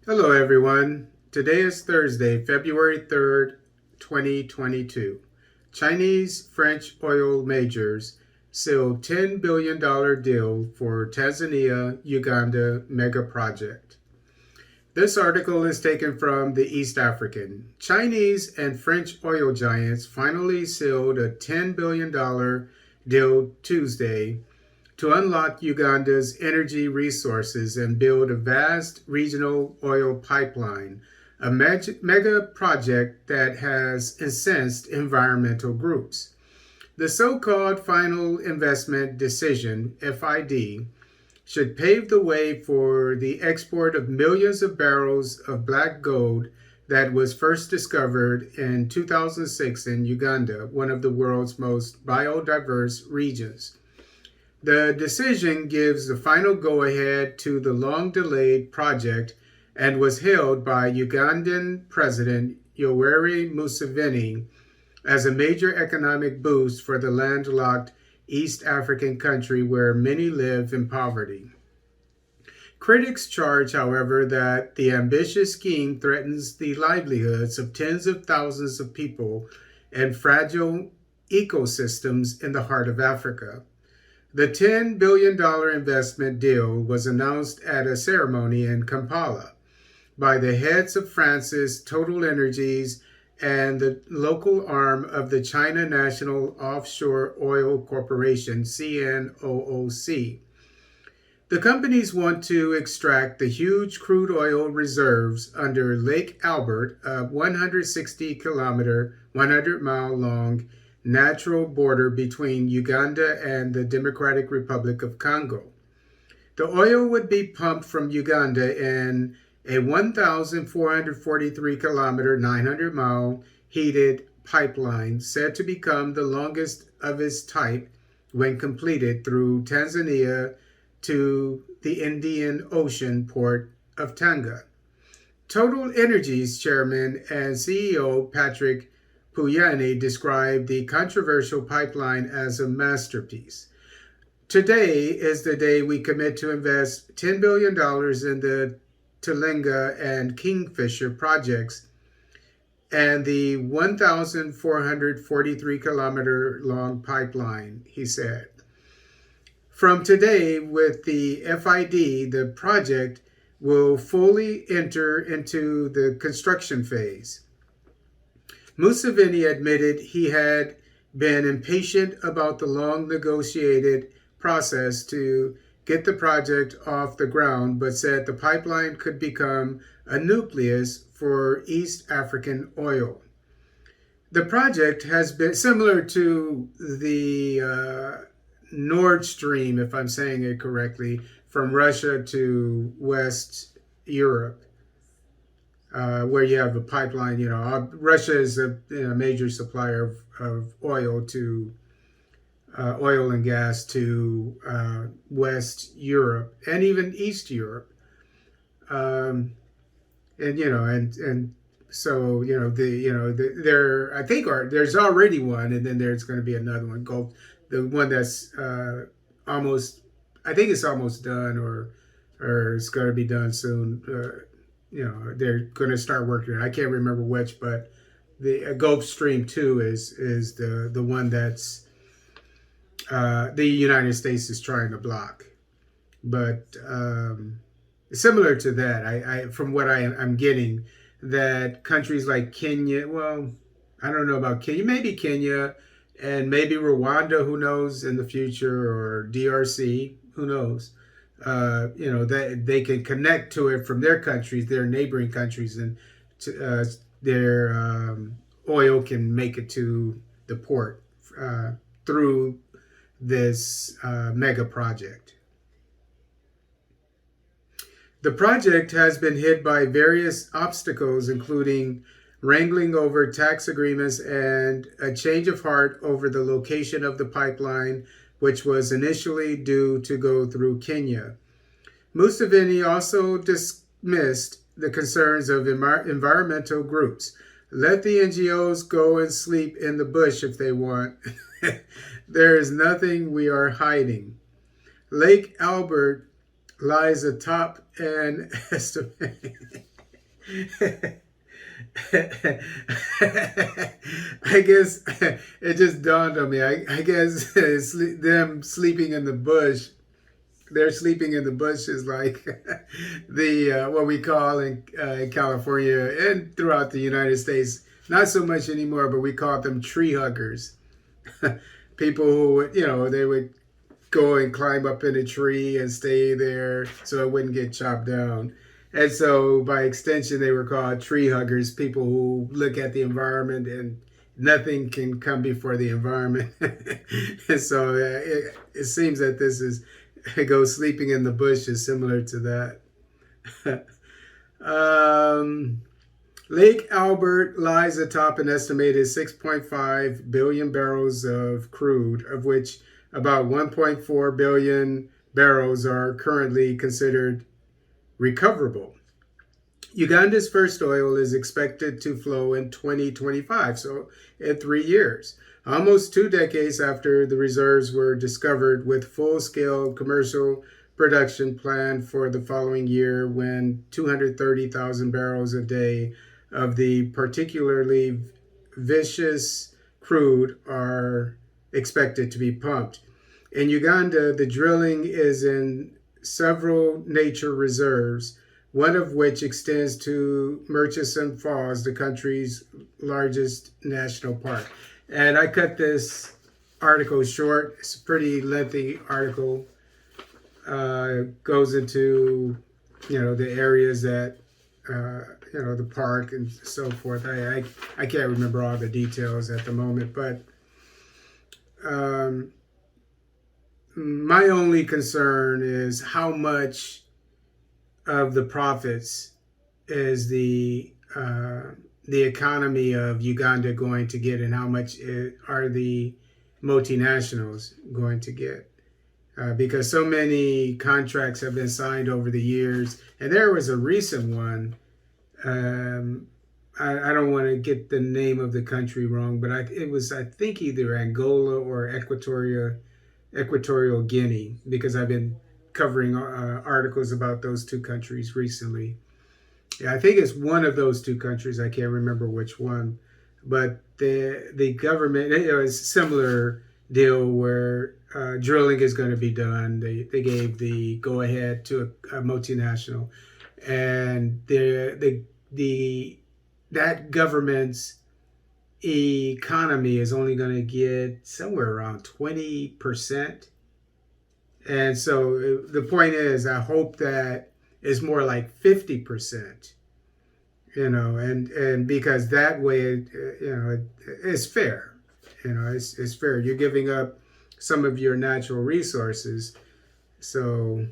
Hello, everyone. Today is Thursday, February 3rd, 2022. Chinese French oil majors seal $10 billion deal for Tanzania Uganda mega project. This article is taken from the East African. Chinese and French oil giants finally sealed a $10 billion deal Tuesday to unlock Uganda's energy resources and build a vast regional oil pipeline, a mega project that has incensed environmental groups. The so called Final Investment Decision, FID, should pave the way for the export of millions of barrels of black gold that was first discovered in 2006 in Uganda, one of the world's most biodiverse regions. The decision gives the final go ahead to the long delayed project and was hailed by Ugandan President Yoweri Museveni as a major economic boost for the landlocked East African country where many live in poverty. Critics charge, however, that the ambitious scheme threatens the livelihoods of tens of thousands of people and fragile ecosystems in the heart of Africa. The $10 billion investment deal was announced at a ceremony in Kampala by the heads of France's Total Energies and the local arm of the China National Offshore Oil Corporation, CNOOC. The companies want to extract the huge crude oil reserves under Lake Albert, a 160-kilometer, 100-mile long natural border between Uganda and the Democratic Republic of Congo. The oil would be pumped from Uganda in a 1,443-kilometer, 900-mile heated pipeline said to become the longest of its type when completed through Tanzania to the Indian Ocean port of Tanga. Total Energy's chairman and CEO Patrick Pouyanné described the controversial pipeline as a masterpiece. Today is the day we commit to invest $10 billion in the Tilenga and Kingfisher projects and the 1,443-kilometer long pipeline, he said. From today, with the FID, the project will fully enter into the construction phase. Museveni admitted he had been impatient about the long negotiated process to get the project off the ground, but said the pipeline could become a nucleus for East African oil. The project has been similar to the Nord Stream, if I'm saying it correctly, from Russia to West Europe, where you have a pipeline. Russia is a major supplier of oil to oil and gas to West Europe and even East Europe, and so there I think there's already one, and then there's going to be another one. The one that's almost, I think it's almost done, or it's going to be done soon. They're going to start working. I can't remember which, but the Gulf Stream 2 is the one that's the United States is trying to block. But similar to that, I from what I'm getting, that countries like Kenya, well, I don't know about Kenya, maybe Kenya, and maybe Rwanda, who knows, in the future, or DRC, who knows, that they can connect to it from their countries, their neighboring countries, and their oil can make it to the port through this mega project. The project has been hit by various obstacles, including wrangling over tax agreements and a change of heart over the location of the pipeline, which was initially due to go through Kenya. Museveni also dismissed the concerns of environmental groups. Let the NGOs go and sleep in the bush if they want. There is nothing we are hiding. Lake Albert lies atop an estimate. I guess it just dawned on me. I guess them sleeping in the bush, they're sleeping in the bush is like the what we call in California and throughout the United States. Not so much anymore, but we call them tree huggers. People who would, they would go and climb up in a tree and stay there so it wouldn't get chopped down. And so, by extension, they were called tree huggers, people who look at the environment and nothing can come before the environment. And so, it seems that go sleeping in the bush is similar to that. um, Lake Albert lies atop an estimated 6.5 billion barrels of crude, of which about 1.4 billion barrels are currently considered recoverable. Uganda's first oil is expected to flow in 2025, so in 3 years, almost 2 decades after the reserves were discovered, with full-scale commercial production planned for the following year when 230,000 barrels a day of the particularly vicious crude are expected to be pumped. In Uganda, the drilling is in several nature reserves, one of which extends to Murchison Falls, the country's largest national park. And I cut this article short. It's a pretty lengthy article. Goes into, the areas that, the park and so forth. I can't remember all the details at the moment, but my only concern is how much of the profits is the economy of Uganda going to get, and how much are the multinationals going to get? Because so many contracts have been signed over the years, and there was a recent one. I don't want to get the name of the country wrong, but it was, I think, either Angola or Equatorial Guinea, because I've been covering articles about those two countries recently. Yeah, I think it's one of those two countries. I can't remember which one, but the government, it's a similar deal where drilling is going to be done. They gave the go ahead to a multinational, and that government's economy is only going to get somewhere around 20%. And so the point is, I hope that it's more like 50%, and because that way, it's fair. It's fair. You're giving up some of your natural resources, so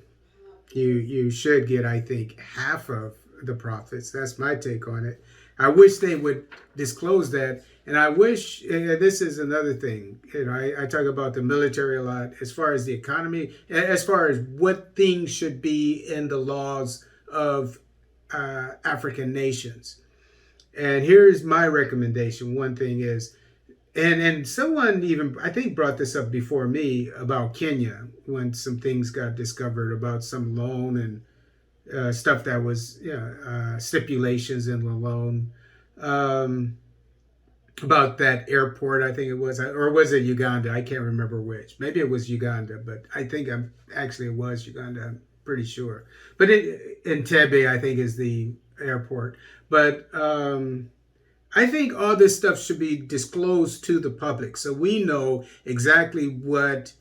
you should get, I think, half of the profits. That's my take on it. I wish they would disclose that. And I wish, this is another thing, I talk about the military a lot, as far as the economy, as far as what things should be in the laws of African nations. And here's my recommendation. One thing is, and someone even, I think, brought this up before me about Kenya, when some things got discovered about some loan and stuff that was stipulations in the loan. About that airport, I think it was, or was it Uganda? I can't remember which. Maybe it was Uganda, but I think it was Uganda. I'm pretty sure. But Entebbe, I think, is the airport. But I think all this stuff should be disclosed to the public, so we know exactly what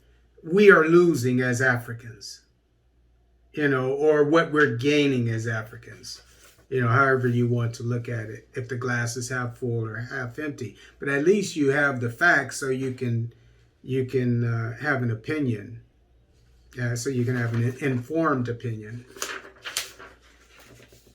we are losing as Africans, or what we're gaining as Africans. However you want to look at it, if the glass is half full or half empty. But at least you have the facts, so you can have an opinion. So you can have an informed opinion.